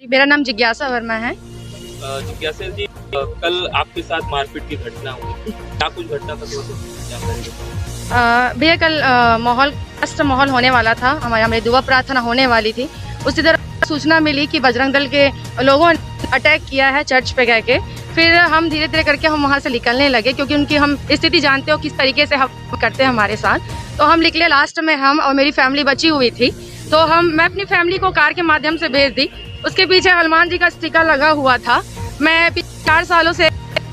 मेरा नाम जिज्ञासा वर्मा है। जिज्ञासा जी, कल आपके साथ मारपीट की घटना हुई, क्या कुछ घटना था, जानकारी दें। भैया कल माहौल होने वाला था, हमारी दुआ प्रार्थना होने वाली थी। उसी तरह सूचना मिली कि बजरंग दल के लोगों ने अटैक किया है चर्च पे गए के। फिर हम धीरे धीरे करके हम वहाँ से निकलने लगे, क्योंकि उनकी हम स्थिति जानते हो किस तरीके से हम करते हैं हमारे साथ। तो हम निकले, लास्ट में हम और मेरी फैमिली बची हुई थी। तो मैं अपनी फैमिली को कार के माध्यम से भेज दी। उसके पीछे हनुमान जी का स्टिकर लगा हुआ था। मैं 4 सालों से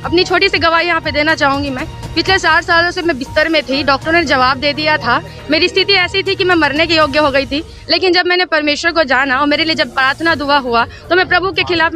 अपनी छोटी सी गवाही यहाँ पे देना चाहूंगी। मैं पिछले 4 सालों से मैं बिस्तर में थी। डॉक्टर ने जवाब दे दिया था, मेरी स्थिति ऐसी थी कि मैं मरने के योग्य हो गई थी। लेकिन जब मैंने परमेश्वर को जाना और मेरे लिए जब प्रार्थना दुआ हुआ, तो मैं प्रभु के खिलाफ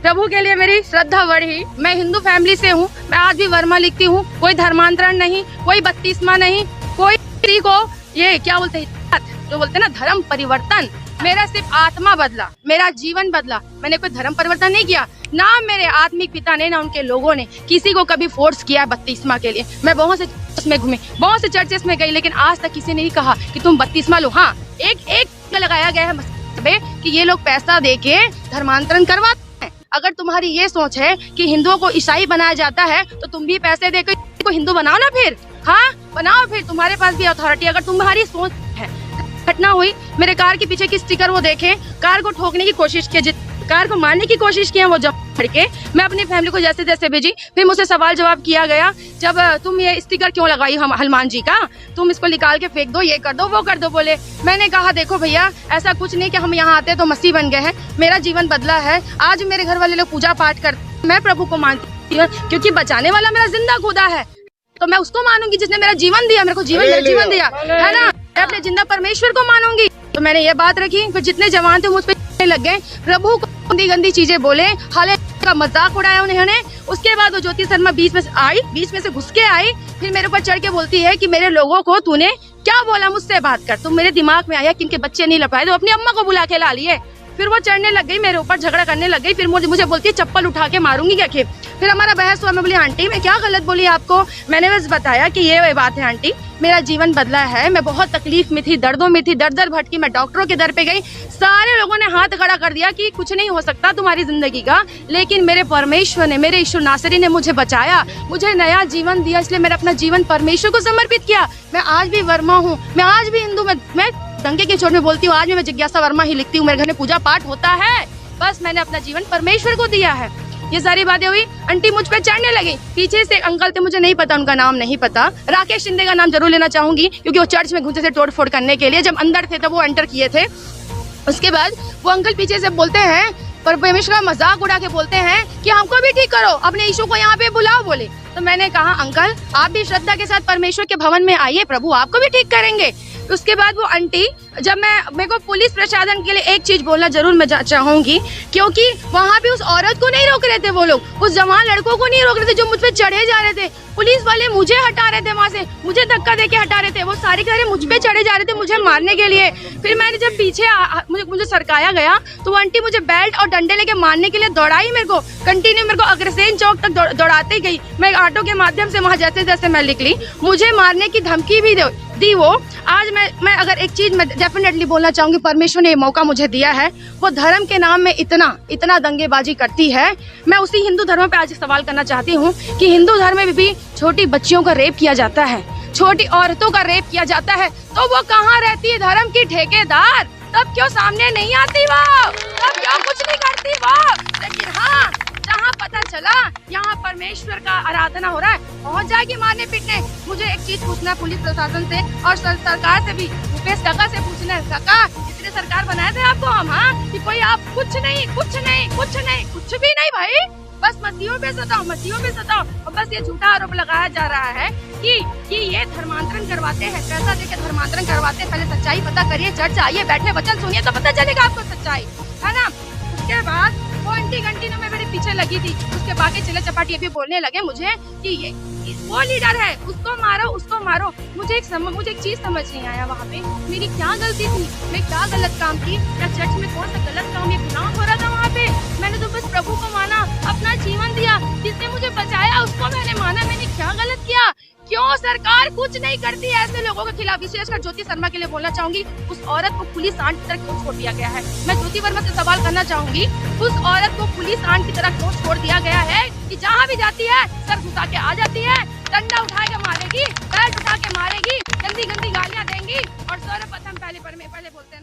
प्रभु के लिए मेरी श्रद्धा बढ़ी। मैं हिंदू फैमिली से हूँ, मैं आज भी वर्मा लिखती हूँ। कोई धर्मांतरण नहीं, कोई बत्तीसमा नहीं, कोई किसी को ये क्या बोलते हैं, जो बोलते हैं ना धर्म परिवर्तन। मेरा सिर्फ आत्मा बदला, मेरा जीवन बदला। मैंने कोई धर्म परिवर्तन नहीं किया, ना मेरे आत्मिक पिता ने, ना उनके लोगों ने किसी को कभी फोर्स किया बत्तीसमा के लिए। मैं बहुत से चर्च में घूमी, बहुत से चर्चेस में गई, लेकिन आज तक किसी ने नहीं कहा कि तुम बत्तीसमा लो। हाँ, एक लगाया गया है कि ये लोग पैसा देके धर्मांतरण करवाते हैं। अगर तुम्हारी ये सोच है कि हिंदुओं को ईसाई बनाया जाता है, तो तुम भी पैसे देकर को हिंदू बनाओ ना। फिर हाँ बनाओ, फिर तुम्हारे पास भी अथॉरिटी। अगर तुम्हारी सोच है, घटना हुई, मेरे कार के पीछे की स्टिकर वो देखें, कार को ठोकने की कोशिश की, कार को मारने की कोशिश की, वो जब के मैं अपनी फैमिली को जैसे जैसे भेजी। फिर मुझसे सवाल जवाब किया गया, जब तुम ये स्टिकर क्यों लगाई हम हनुमान जी का, तुम इसको निकाल के फेंक दो, ये कर दो, वो कर दो बोले। मैंने कहा देखो भैया, ऐसा कुछ नहीं कि हम यहाँ आते तो मसीह बन गए हैं। मेरा जीवन बदला है। आज मेरे घर वाले लोग पूजा पाठ करते, मैं प्रभु को मानती हूँ, क्योंकि बचाने वाला मेरा जिंदा खुदा है। तो मैं उसको मानूंगी जिसने मेरा जीवन दिया, मेरे को जीवन दिया है ना। मैं अपने जिंदा परमेश्वर को मानूंगी। तो मैंने ये बात रखी। फिर जितने जवान थे मुझ पे लग गए, प्रभु को गंदी गंदी चीजें बोले, हाले का मजाक उड़ाया उन्होंने। उसके बाद वो ज्योति शर्मा बीच में से घुस के आई। फिर मेरे ऊपर चढ़ के बोलती है कि मेरे लोगों को तूने क्या बोला, मुझसे बात कर। तो मेरे दिमाग में आया कि इनके बच्चे नहीं लपाए, तो अपनी अम्मा को बुला के ला लिए। फिर वो चढ़ने लग गई, मेरे ऊपर झगड़ा करने लग गई। फिर मुझे बोलती है चप्पल उठा के मारूंगी क्या। फिर हमारा बहस हुआ। मैं बोली आंटी मैं क्या गलत बोली आपको, मैंने बस बताया कि ये बात है आंटी, मेरा जीवन बदला है। मैं बहुत तकलीफ में थी, दर्दों में थी, दर भटकी। मैं डॉक्टरों के दर पे गई, सारे लोगों ने हाथ खड़ा कर दिया कि कुछ नहीं हो सकता तुम्हारी जिंदगी का। लेकिन मेरे परमेश्वर ने, मेरे ईश्वर नासरी ने मुझे बचाया, मुझे नया जीवन दिया। इसलिए मैंने अपना जीवन परमेश्वर को समर्पित किया। मैं आज भी वर्मा हूँ, मैं आज भी हिंदू, मैं डंके की चोट में बोलती हूँ, आज भी मैं जिज्ञासा वर्मा ही लिखती हूँ। मेरे घर में पूजा पाठ होता है। बस मैंने अपना जीवन परमेश्वर को दिया है। ये सारी बातें हुई, आंटी मुझ पे चढ़ने लगी। पीछे से एक अंकल थे, मुझे नहीं पता, उनका नाम नहीं पता। राकेश शिंदे का नाम जरूर लेना चाहूंगी, क्योंकि वो चर्च में घुसे थे तोड़ फोड़ करने के लिए। जब अंदर थे तब वो एंटर किए थे। उसके बाद वो अंकल पीछे से बोलते हैं, परमेश्वर का मजाक उड़ा के बोलते हैं कि हमको भी ठीक करो, अपने यीशु को यहाँ पे बुलाओ बोले। तो मैंने कहा अंकल आप भी श्रद्धा के साथ परमेश्वर के भवन में आइए, प्रभु आपको भी ठीक करेंगे। उसके बाद वो आंटी, जब मेरे को पुलिस प्रशासन के लिए एक चीज बोलना जरूर मैं चाहूंगी, क्योंकि वहाँ पे उस औरत को नहीं रोक रहे थे वो लोग, उस जवान लड़कों को नहीं रोक रहे थे जो मुझ पे चढ़े जा रहे थे। पुलिस वाले मुझे हटा रहे थे, वहाँ से मुझे धक्का देके हटा रहे थे। वो सारे के सारे मुझ पे चढ़े जा रहे थे मुझे मारने के लिए। फिर मैंने जब पीछे मुझे सरकाया गया, तो वो आंटी मुझे बेल्ट और डंडे लेके मारने के लिए दौड़ाई। मेरे को कंटिन्यू, मेरे को अग्रसेन चौक तक दौड़ाते गई। मैं ऑटो के माध्यम से वहाँ जैसे जैसे मैं निकली, मुझे मारने की धमकी भी दी वो। आज मैं अगर एक चीज मैं डेफिनेटली बोलना चाहूंगी, परमेश्वर ने ये मौका मुझे दिया है। वो धर्म के नाम में इतना दंगेबाजी करती है। मैं उसी हिंदू धर्म पे आज सवाल करना चाहती हूँ कि हिंदू धर्म में भी छोटी बच्चियों का रेप किया जाता है, छोटी औरतों का रेप किया जाता है। तो वो कहाँ रहती है धर्म की ठेकेदार? तब क्यों सामने नहीं आती वो? तब क्यों कुछ नहीं करती वो? लेकिन हाँ, जहाँ पता चला यहाँ परमेश्वर का आराधना हो रहा है, पहुँच जाएगी मारने पीटने। मुझे एक चीज पूछना पुलिस प्रशासन से और सरकार से भी, भूपेश काका से पूछना है, काका इसलिए सरकार बनाए थे आपको हम, हाँ कि कोई आप कुछ भी नहीं भाई, बस मसीहों पे सताओ। और बस ये झूठा आरोप लगाया जा रहा है कि ये धर्मांतरण करवाते हैं, पैसा देके धर्मांतरण करवाते हैं। पहले सच्चाई पता करिए, चर्च आइए, बैठे वचन सुनिए तो पता चलेगा आपको सच्चाई, है ना। उसके बाद वो आंटी कंटिन्यू में मेरे पीछे लगी थी। उसके बाकी चिल्ला चपाटी भी बोलने लगे मुझे कि ये वो लीडर है, उसको मारो। मुझे एक चीज समझ नहीं आया, वहाँ पे मेरी क्या गलती थी, मैं क्या गलत काम की, या चर्च में कौन सा गलत काम या गुनाह हो रहा था वहाँ पे। मैंने तो बस प्रभु को माना, अपना जीवन दिया, जिसने मुझे बचाया उसको मैंने माना। मैंने क्या गलत किया, क्यों सरकार कुछ नहीं करती है ऐसे लोगों के खिलाफ? विशेषकर ज्योति शर्मा के लिए बोलना चाहूंगी, उस औरत को पुलिस आंट की तरह क्यों छोड़ दिया गया है? मैं ज्योति वर्मा से सवाल करना चाहूंगी, उस औरत को पुलिस आंट की तरह क्यों छोड़ दिया गया है कि जहाँ भी जाती है सर घुसा के आ जाती है, डंडा उठा के मारेगी, पैर उठा के मारेगी, गंदी गंदी गालियां देंगी और सर्वप्रथम पहले बोलते हैं